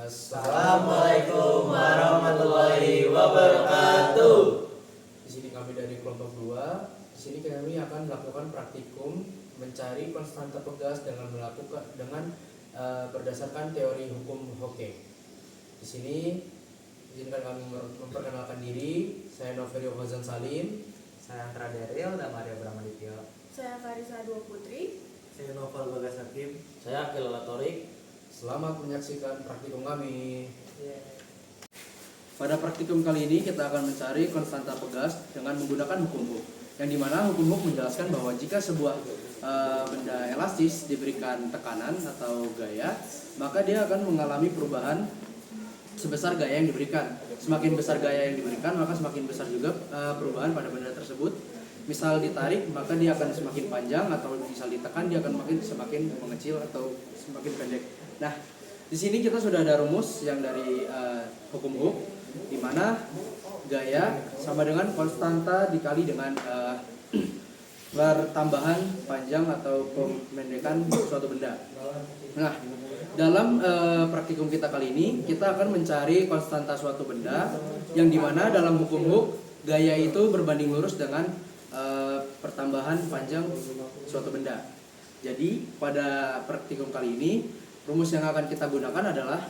Assalamualaikum warahmatullahi wabarakatuh. Di sini kami dari kelompok 2. Di sini kami akan melakukan praktikum mencari konstanta pegas dengan berdasarkan teori hukum Hocke. Di sini izinkan kami memperkenalkan diri. Saya Noverio Khazan Salim. Saya Antara Daryl dan Maria Bramaditya. Saya Farisa Dua Putri. Saya Novel Bagas Hakim. Saya Akil Latorik. Selamat menyaksikan praktikum kami. Pada praktikum kali ini kita akan mencari konstanta pegas dengan menggunakan hukum Hooke. Yang dimana hukum Hooke menjelaskan bahwa jika sebuah benda elastis diberikan tekanan atau gaya, maka dia akan mengalami perubahan sebesar gaya yang diberikan. Semakin besar gaya yang diberikan, maka semakin besar juga perubahan pada benda tersebut. Misal ditarik, maka dia akan semakin panjang, atau misal ditekan, dia akan semakin mengecil atau semakin pendek. Nah, di sini kita sudah ada rumus yang dari hukum Hooke, di mana gaya sama dengan konstanta dikali dengan pertambahan panjang atau pemendekan suatu benda. Nah, dalam praktikum kita kali ini, kita akan mencari konstanta suatu benda, yang dimana dalam hukum Hooke, gaya itu berbanding lurus dengan pertambahan panjang suatu benda. Jadi pada praktikum kali ini, rumus yang akan kita gunakan adalah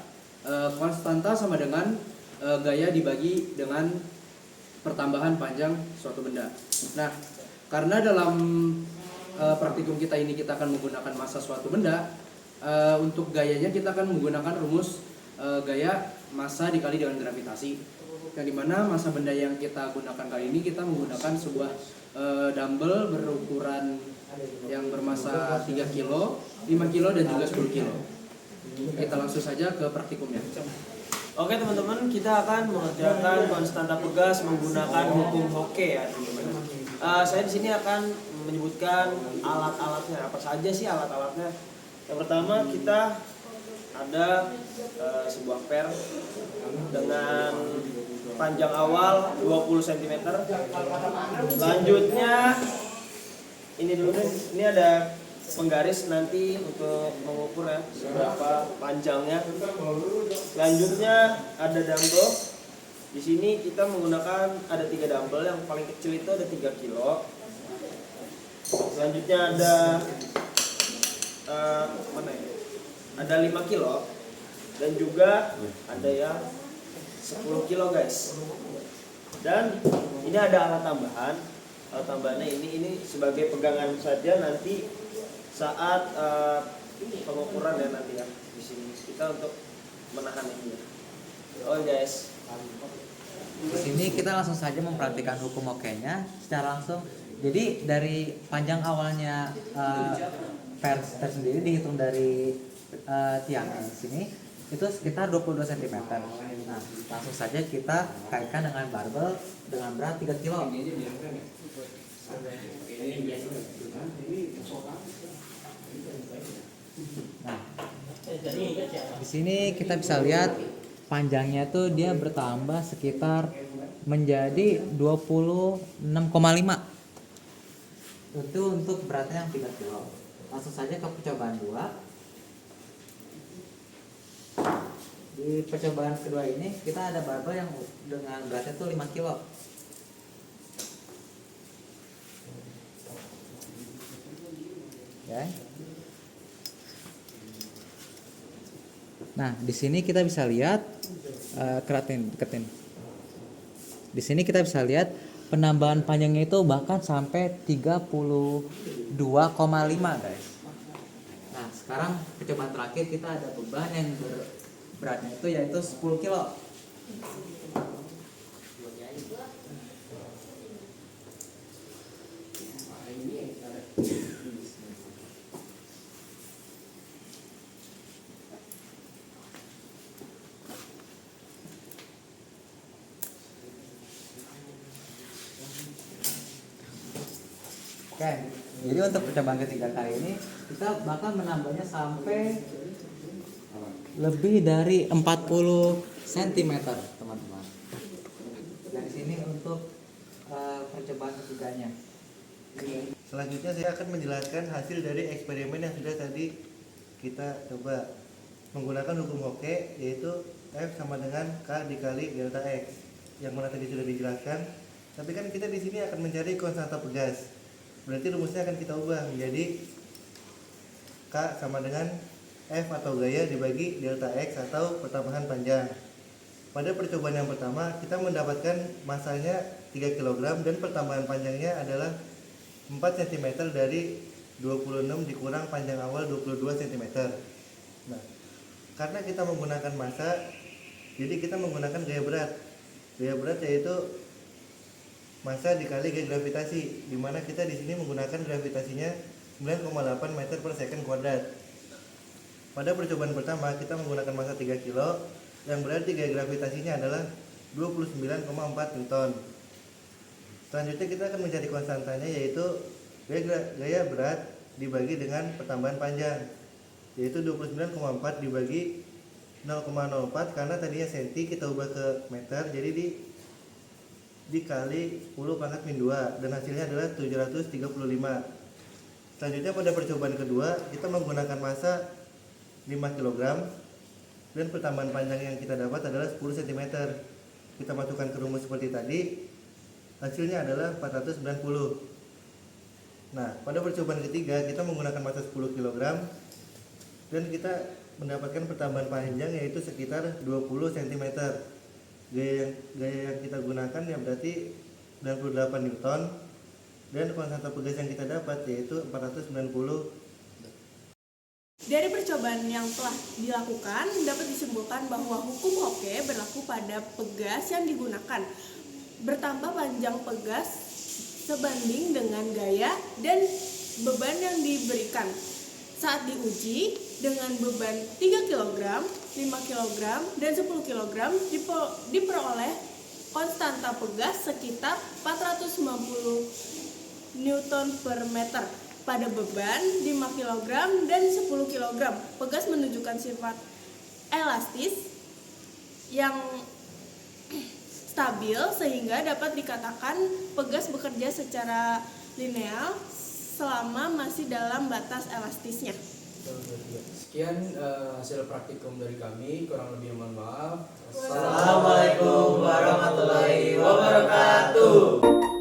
konstanta sama dengan gaya dibagi dengan pertambahan panjang suatu benda. Nah, karena dalam praktikum kita ini kita akan menggunakan massa suatu benda, untuk gayanya kita akan menggunakan rumus gaya massa dikali dengan gravitasi. Yang dimana massa benda yang kita gunakan kali ini, kita menggunakan sebuah dumbbell berukuran yang bermassa 3 kilo, 5 kilo dan juga 10 kilo. Kita langsung saja ke praktikumnya. Oke teman-teman, kita akan mengerjakan konstanta pegas menggunakan hukum Hocke ya teman-teman. Saya di sini akan menyebutkan alat-alatnya. Apa saja sih alat-alatnya? Yang pertama kita ada sebuah per dengan panjang awal 20 cm. Selanjutnya ini dulu nih, ini ada penggaris nanti untuk mengukur ya seberapa panjangnya. Selanjutnya ada dumbbell. Di sini kita menggunakan ada 3 dumbbell, yang paling kecil itu ada 3 kilo. Selanjutnya ada ada 5 kilo dan juga ada yang 10 kilo guys. Dan ini ada alat tambahan. Alat tambahannya ini sebagai pegangan saja nanti saat pengukuran ya nanti ya. Di sini kita untuk menahan ini. Oh guys. Di sini kita langsung saja mempraktikkan hukum Hocke-nya secara langsung. Jadi dari panjang awalnya per tersendiri dihitung dari tiangnya di sini itu sekitar 22 cm. Nah, langsung saja kita kaitkan dengan barbel dengan berat 3 kilo. Nah, di sini kita bisa lihat panjangnya tuh dia bertambah sekitar menjadi 26,5. Itu untuk beratnya yang 3 kilo. Langsung saja ke percobaan 2. Di percobaan kedua ini kita ada barbel yang dengan beratnya tuh 5 kilo. Ya. Nah, di sini kita bisa lihat deketin. Di sini kita bisa lihat penambahan panjangnya itu bahkan sampai 32,5 guys. Nah, sekarang percobaan terakhir kita ada beban yang beratnya itu yaitu 10 kilo. Oke, jadi untuk percobaan ketiga kali ini kita bakal menambahnya sampai lebih dari 40 cm teman-teman. Dari sini untuk percobaan ketiganya. Selanjutnya saya akan menjelaskan hasil dari eksperimen yang sudah tadi kita coba. menggunakan hukum Hoke, yaitu F sama dengan K dikali delta X, yang mana tadi sudah dijelaskan. Tapi kan kita di sini akan mencari konstanta pegas, berarti rumusnya akan kita ubah menjadi K sama dengan F atau gaya dibagi delta X atau pertambahan panjang. Pada percobaan yang pertama kita mendapatkan masanya 3 kg dan pertambahan panjangnya adalah 4 cm dari 26 dikurang panjang awal 22 cm. Nah, karena kita menggunakan massa, jadi kita menggunakan gaya berat. Gaya berat yaitu massa dikali gaya gravitasi, di mana kita di sini menggunakan gravitasinya 9,8 meter per second kuadrat. Pada percobaan pertama kita menggunakan massa 3 kg, yang berarti gaya gravitasinya adalah 29,4 Newton. Selanjutnya kita akan mencari konstantanya, yaitu gaya berat dibagi dengan pertambahan panjang, yaitu 29,4 dibagi 0,04, karena tadinya senti kita ubah ke meter, jadi dikali 10 pangkat min 2 dan hasilnya adalah 735. Selanjutnya pada percobaan kedua kita menggunakan massa 5 kg dan pertambahan panjang yang kita dapat adalah 10 cm. Kita masukkan ke rumus seperti tadi, hasilnya adalah 490. Nah, pada percobaan ketiga kita menggunakan massa 10 kg dan kita mendapatkan pertambahan panjang yaitu sekitar 20 cm. Gaya yang kita gunakan ya berarti 98 Newton, dan konstanta pegas yang kita dapat yaitu 490. Dari percobaan yang telah dilakukan, dapat disimpulkan bahwa hukum Hoke berlaku pada pegas yang digunakan. Bertambah panjang pegas sebanding dengan gaya dan beban yang diberikan. Saat diuji dengan beban 3 kg, 5 kg, dan 10 kg diperoleh konstanta pegas sekitar 490 Newton per meter. Pada beban 5 kg dan 10 kg, pegas menunjukkan sifat elastis yang stabil sehingga dapat dikatakan pegas bekerja secara linear selama masih dalam batas elastisnya. Sekian hasil praktikum dari kami, kurang lebih mohon maaf. Assalamualaikum warahmatullahi wabarakatuh.